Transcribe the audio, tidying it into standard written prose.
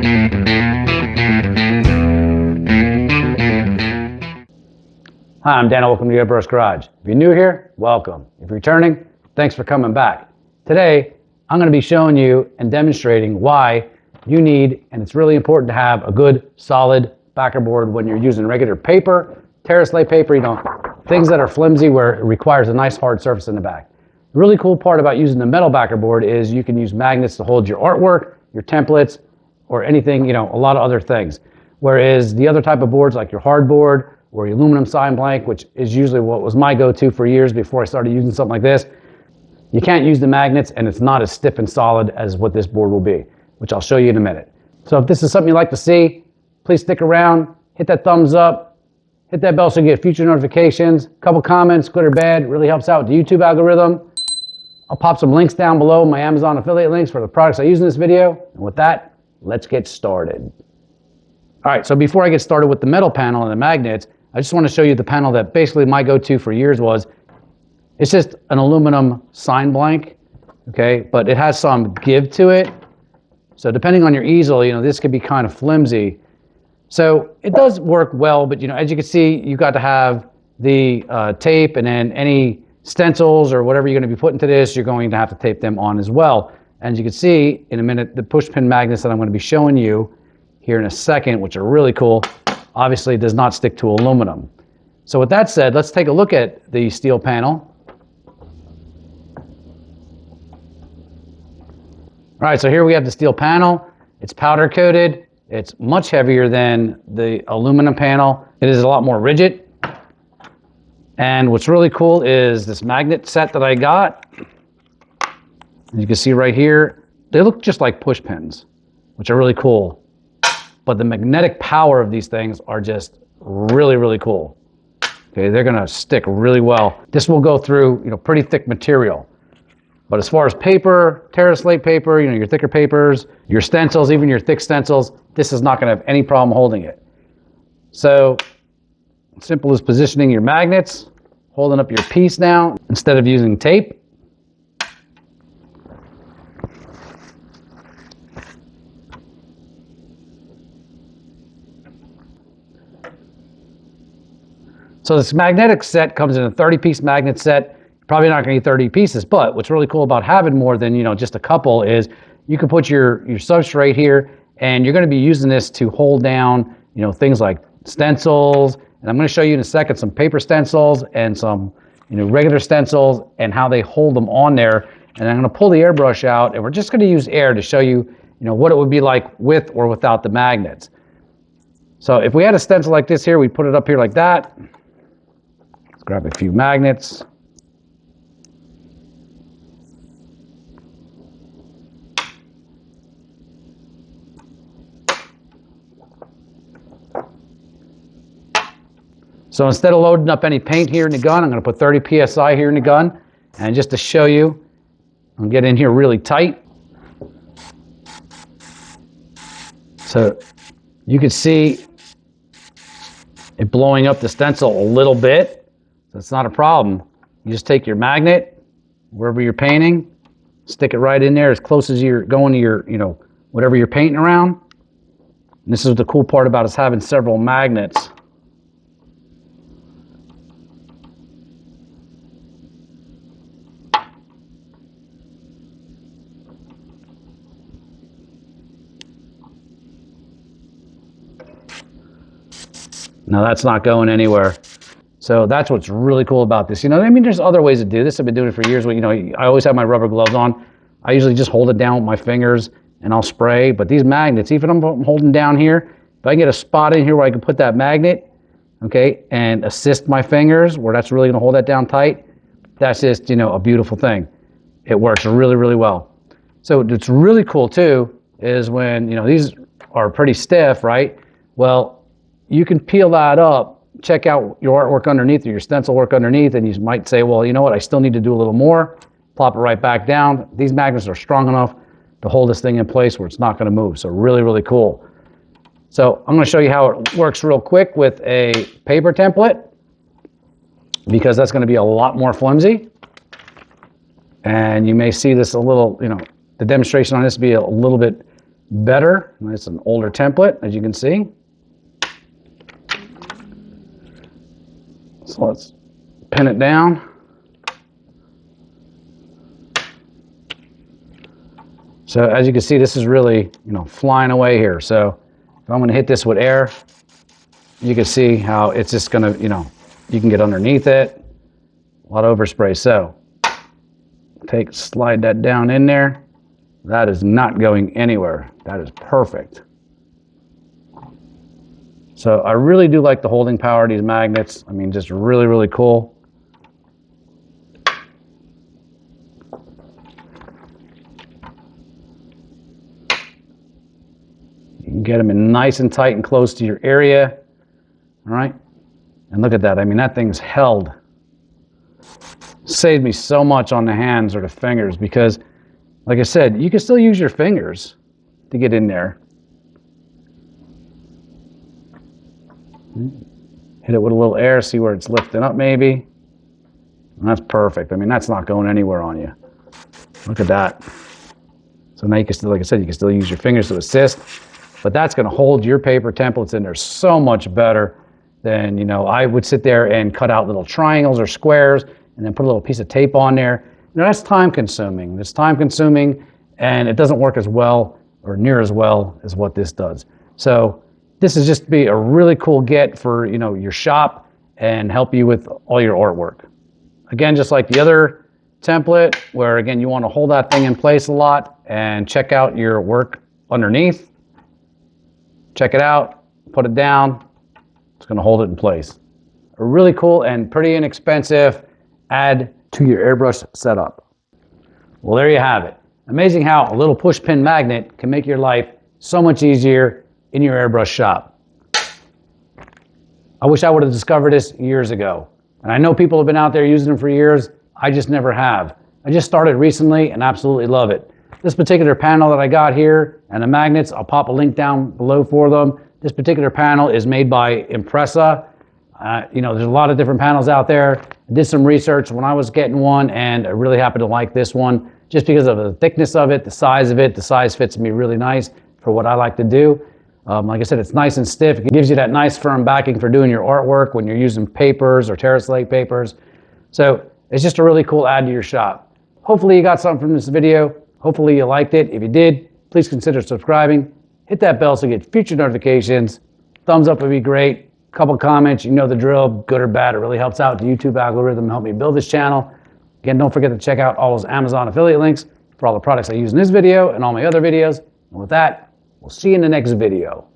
Hi, I'm Dan. Welcome to the Airbrush Garage. If you're new here, welcome. If you're returning, thanks for coming back. Today, I'm going to be showing you and demonstrating why you need, and it's really important to have a good, solid backer board when you're using regular paper, terraslate paper, things that are flimsy where it requires a nice hard surface in the back. The really cool part about using the metal backer board is you can use magnets to hold your artwork, your templates, or anything, a lot of other things. Whereas the other type of boards like your hardboard or your aluminum sign blank, which is usually what was my go-to for years before I started using something like this, you can't use the magnets and it's not as stiff and solid as what this board will be, which I'll show you in a minute. So if this is something you'd like to see, please stick around, hit that thumbs up, hit that bell so you get future notifications. A couple comments, good or bad, really helps out with the YouTube algorithm. I'll pop some links down below, my Amazon affiliate links for the products I use in this video. And with that, let's get started. All right, so before I get started with the metal panel and the magnets, I just want to show you the panel that basically my go-to for years was. It's just an aluminum sign blank, okay? But it has some give to it. So depending on your easel, this could be kind of flimsy. So it does work well, but as you can see, you've got to have the tape, and then any stencils or whatever you're going to be putting to this, you're going to have to tape them on as well. And as you can see in a minute, the push pin magnets that I'm going to be showing you here in a second, which are really cool, obviously does not stick to aluminum. So with that said, let's take a look at the steel panel. All right, so here we have the steel panel. It's powder coated. It's much heavier than the aluminum panel. It is a lot more rigid. And what's really cool is this magnet set that I got. As you can see right here, they look just like push pins, which are really cool. But the magnetic power of these things are just really, really cool. Okay, they're gonna stick really well. This will go through, pretty thick material. But as far as paper, terraslate paper, your thicker papers, your stencils, even your thick stencils, this is not gonna have any problem holding it. So, simple as positioning your magnets, holding up your piece now, instead of using tape. So this magnetic set comes in a 30-piece magnet set. You're probably not going to need 30 pieces, but what's really cool about having more than just a couple is you can put your substrate here, and you're going to be using this to hold down things like stencils. And I'm going to show you in a second some paper stencils and some regular stencils and how they hold them on there. And I'm going to pull the airbrush out, and we're just going to use air to show you what it would be like with or without the magnets. So if we had a stencil like this here, we'd put it up here like that. Grab a few magnets. So instead of loading up any paint here in the gun, I'm going to put 30 psi here in the gun. And just to show you, I'm going to get in here really tight. So you can see it blowing up the stencil a little bit. That's not a problem. You just take your magnet, wherever you're painting, stick it right in there as close as you're going to your, whatever you're painting around. And this is the cool part about us having several magnets. Now that's not going anywhere. So that's what's really cool about this. There's other ways to do this. I've been doing it for years. I always have my rubber gloves on. I usually just hold it down with my fingers and I'll spray. But these magnets, even if I'm holding down here, if I get a spot in here where I can put that magnet, okay, and assist my fingers where that's really gonna hold that down tight, that's just, a beautiful thing. It works really, really well. So what's really cool too is when, these are pretty stiff, right? Well, you can peel that up, check out your artwork underneath or your stencil work underneath, and you might say, well, you know what, I still need to do a little more. Plop it right back down. These magnets are strong enough to hold this thing in place where it's not going to move. So really, really cool. So I'm going to show you how it works real quick with a paper template, because that's going to be a lot more flimsy. And you may see this a little, the demonstration on this be a little bit better. It's an older template, as you can see. So let's pin it down. So as you can see, this is really, flying away here. So if I'm going to hit this with air, you can see how it's just going to, you can get underneath it. A lot of overspray. So slide that down in there. That is not going anywhere. That is perfect. So I really do like the holding power of these magnets. I mean, just really, really cool. You can get them in nice and tight and close to your area. All right. And look at that. I mean, that thing's held. Saved me so much on the hands or the fingers because, like I said, you can still use your fingers to get in there. Hit it with a little air, see where it's lifting up maybe. And that's perfect. I mean, that's not going anywhere on you. Look at that. So now you can still, like I said, you can still use your fingers to assist, but that's going to hold your paper templates in there so much better than, I would sit there and cut out little triangles or squares and then put a little piece of tape on there. That's time consuming. It's time consuming and it doesn't work as well or near as well as what this does. So this is just be a really cool get for, your shop and help you with all your artwork. Again, just like the other template where again, you want to hold that thing in place a lot and check out your work underneath. Check it out, put it down. It's going to hold it in place. A really cool and pretty inexpensive add to your airbrush setup. Well, there you have it. Amazing how a little push pin magnet can make your life so much easier in your airbrush shop. I wish I would have discovered this years ago. And I know people have been out there using them for years. I just never have. I just started recently and absolutely love it. This particular panel that I got here and the magnets, I'll pop a link down below for them. This particular panel is made by Impressa. There's a lot of different panels out there. I did some research when I was getting one and I really happened to like this one just because of the thickness of it, the size of it. The size fits me really nice for what I like to do. Like I said, it's nice and stiff. It gives you that nice firm backing for doing your artwork when you're using papers or terraslate papers. So it's just a really cool add to your shop. Hopefully you got something from this video. Hopefully you liked it. If you did, please consider subscribing. Hit that bell so you get future notifications. Thumbs up would be great. Couple comments, you know the drill, good or bad. It really helps out the YouTube algorithm and help me build this channel. Again, don't forget to check out all those Amazon affiliate links for all the products I use in this video and all my other videos. And with that, we'll see you in the next video.